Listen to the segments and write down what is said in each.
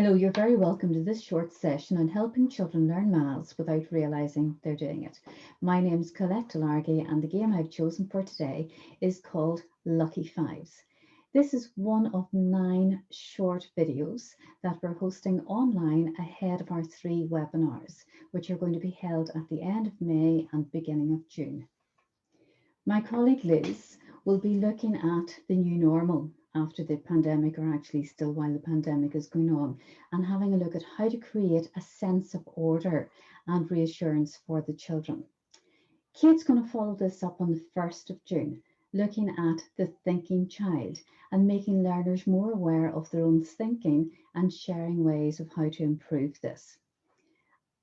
Hello, you're very welcome to this short session on helping children learn maths without realising they're doing it. My name's Colette Delargy and the game I've chosen for today is called Lucky Fives. This is one of 9 short videos that we're hosting online ahead of our 3 webinars, which are going to be held at the end of May and beginning of June. My colleague Liz will be looking at the new normal after the pandemic, or actually still while the pandemic is going on, and having a look at how to create a sense of order and reassurance for the children. Kate's going to follow this up on the 1st of June, looking at the thinking child and making learners more aware of their own thinking and sharing ways of how to improve this.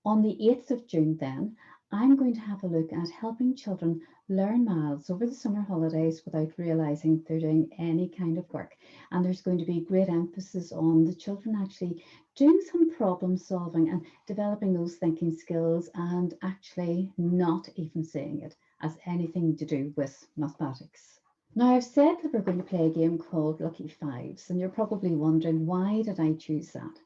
On the 8th of June then, I'm going to have a look at helping children learn maths over the summer holidays without realising they're doing any kind of work. And there's going to be great emphasis on the children actually doing some problem solving and developing those thinking skills and actually not even seeing it as anything to do with mathematics. Now, I've said that we're going to play a game called Lucky Fives, and you're probably wondering, why did I choose that?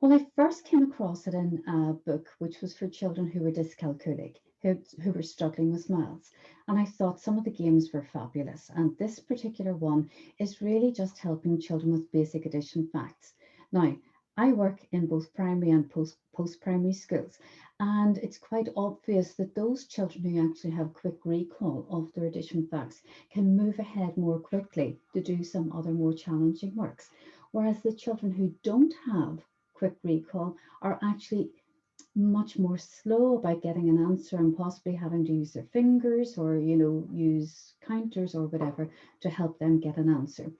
Well, I first came across it in a book which was for children who were dyscalculic, who were struggling with maths. And I thought some of the games were fabulous. And this particular one is really just helping children with basic addition facts. Now, I work in both primary and post-primary schools. And it's quite obvious that those children who actually have quick recall of their addition facts can move ahead more quickly to do some other more challenging works. Whereas the children who don't have quick recall are actually much more slow about getting an answer and possibly having to use their fingers or use counters or whatever to help them get an answer.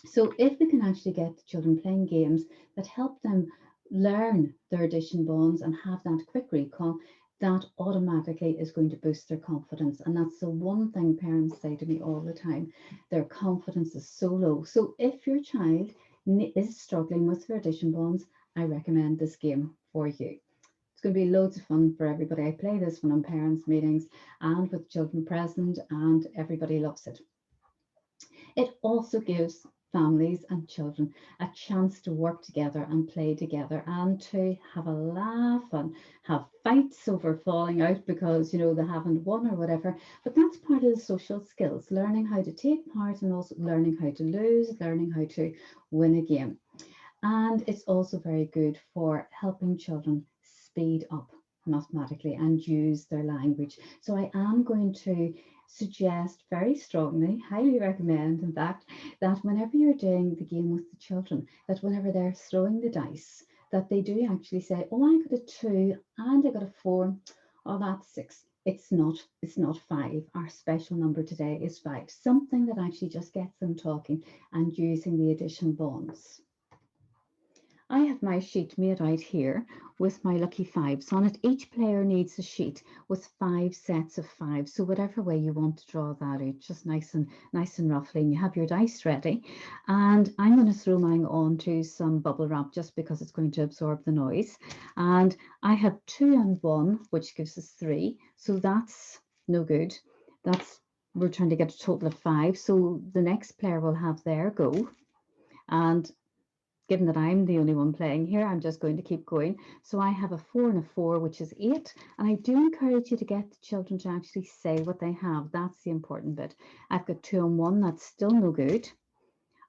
So if we can actually get the children playing games that help them learn their addition bonds and have that quick recall, that automatically is going to boost their confidence. And that's the one thing parents say to me all the time: their confidence is so low. So if your child is struggling with their addition bonds, I recommend this game for you. It's going to be loads of fun for everybody. I play this one on parents' meetings and with children present, and everybody loves it. It also gives families and children a chance to work together and play together and to have a laugh and have fights over falling out because they haven't won or whatever. But that's part of the social skills, learning how to take part and also learning how to lose, learning how to win a game. And it's also very good for helping children speed up mathematically and use their language. So I am going to suggest very strongly, highly recommend in fact, that whenever you're doing the game with the children, that whenever they're throwing the dice, that they do actually say, oh, I got a 2 and I got a 4, oh, that's 6. It's not 5. Our special number today is 5. Something that actually just gets them talking and using the addition bonds. I have my sheet made out here with my lucky fives on it. Each player needs a sheet with 5 sets of 5. So whatever way you want to draw that out, just nice and roughly, and you have your dice ready. And I'm going to throw mine onto some bubble wrap just because it's going to absorb the noise. And I have 2 and 1, which gives us 3. So that's no good. We're trying to get a total of 5. So the next player will have their go. And given that I'm the only one playing here, I'm just going to keep going. So I have a 4 and a 4, which is 8. And I do encourage you to get the children to actually say what they have. That's the important bit. I've got 2 and 1. That's still no good.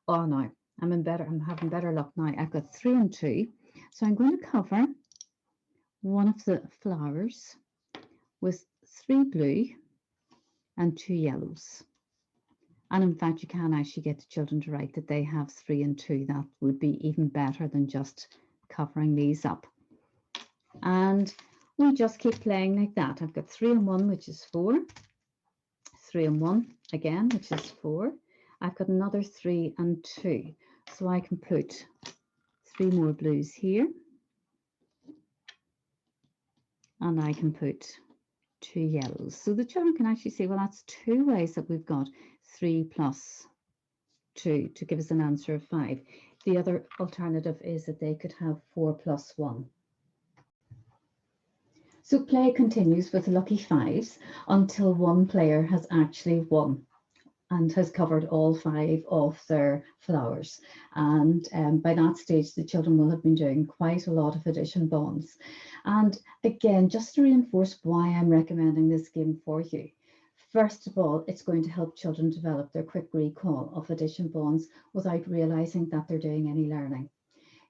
Oh, no, I'm having better luck now. I've got 3 and 2. So I'm going to cover one of the flowers with 3 blue and 2 yellows. And in fact, you can actually get the children to write that they have 3 and 2. That would be even better than just covering these up. And we just keep playing like that. I've got 3 and 1, which is 4. 3 and 1 again, which is 4. I've got another 3 and 2. So I can put 3 more blues here. And I can put 2 yellows. So the children can actually say, well, that's 2 ways that we've got 3 plus 2 to give us an answer of 5. The other alternative is that they could have 4 plus 1. So play continues with lucky fives until one player has actually won. and has covered all 5 of their flowers. And by that stage, the children will have been doing quite a lot of addition bonds. And again, just to reinforce why I'm recommending this game for you. First of all, it's going to help children develop their quick recall of addition bonds without realizing that they're doing any learning.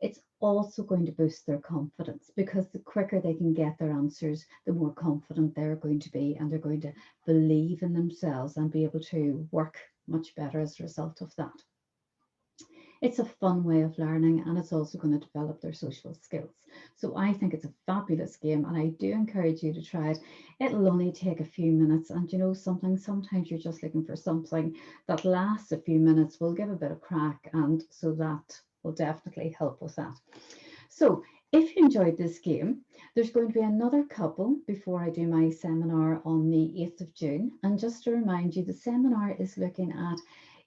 It's also going to boost their confidence, because the quicker they can get their answers, the more confident they're going to be, and they're going to believe in themselves and be able to work much better as a result of that. It's a fun way of learning, and it's also going to develop their social skills. So I think it's a fabulous game, and I do encourage you to try it. It'll only take a few minutes, and you know something, sometimes you're just looking for something that lasts a few minutes, will give a bit of crack, and so that will definitely help with that. So if you enjoyed this game, there's going to be another couple before I do my seminar on the 8th of June. And just to remind you, the seminar is looking at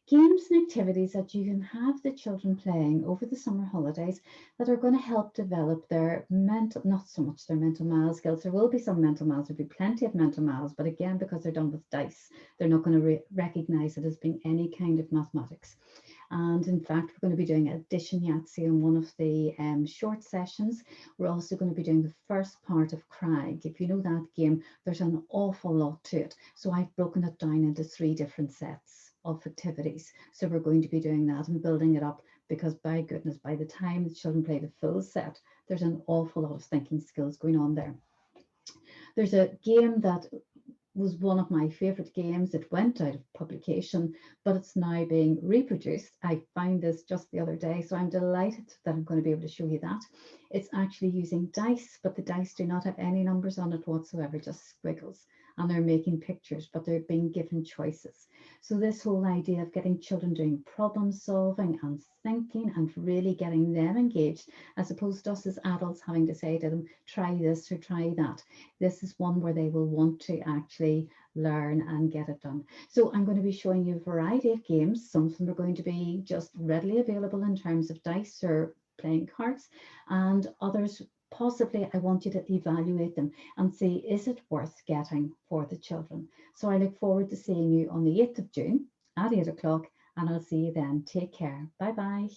games and activities that you can have the children playing over the summer holidays that are going to help develop their mental, not so much their mental maths skills. There will be some mental maths, there'll be plenty of mental maths, but again, because they're done with dice, they're not going to recognize it as being any kind of mathematics. And in fact, we're going to be doing addition Yahtzee in one of the short sessions. We're also going to be doing the first part of Craig. If you know that game, there's an awful lot to it. So I've broken it down into 3 different sets of activities. So we're going to be doing that and building it up, because by goodness, by the time the children play the full set, there's an awful lot of thinking skills going on there. There's a game that was one of my favorite games. It went out of publication, but it's now being reproduced. I found this just the other day, so I'm delighted that I'm going to be able to show you that. It's actually using dice, but the dice do not have any numbers on it whatsoever, just squiggles. And they're making pictures, but they're being given choices. So this whole idea of getting children doing problem solving and thinking and really getting them engaged, as opposed to us as adults having to say to them, try this or try that. This is one where they will want to actually learn and get it done. So I'm going to be showing you a variety of games. Some of them are going to be just readily available in terms of dice or playing cards, and others possibly I want you to evaluate them and see, is it worth getting for the children? So I look forward to seeing you on the 8th of June at 8 o'clock, and I'll see you then. Take care. Bye bye.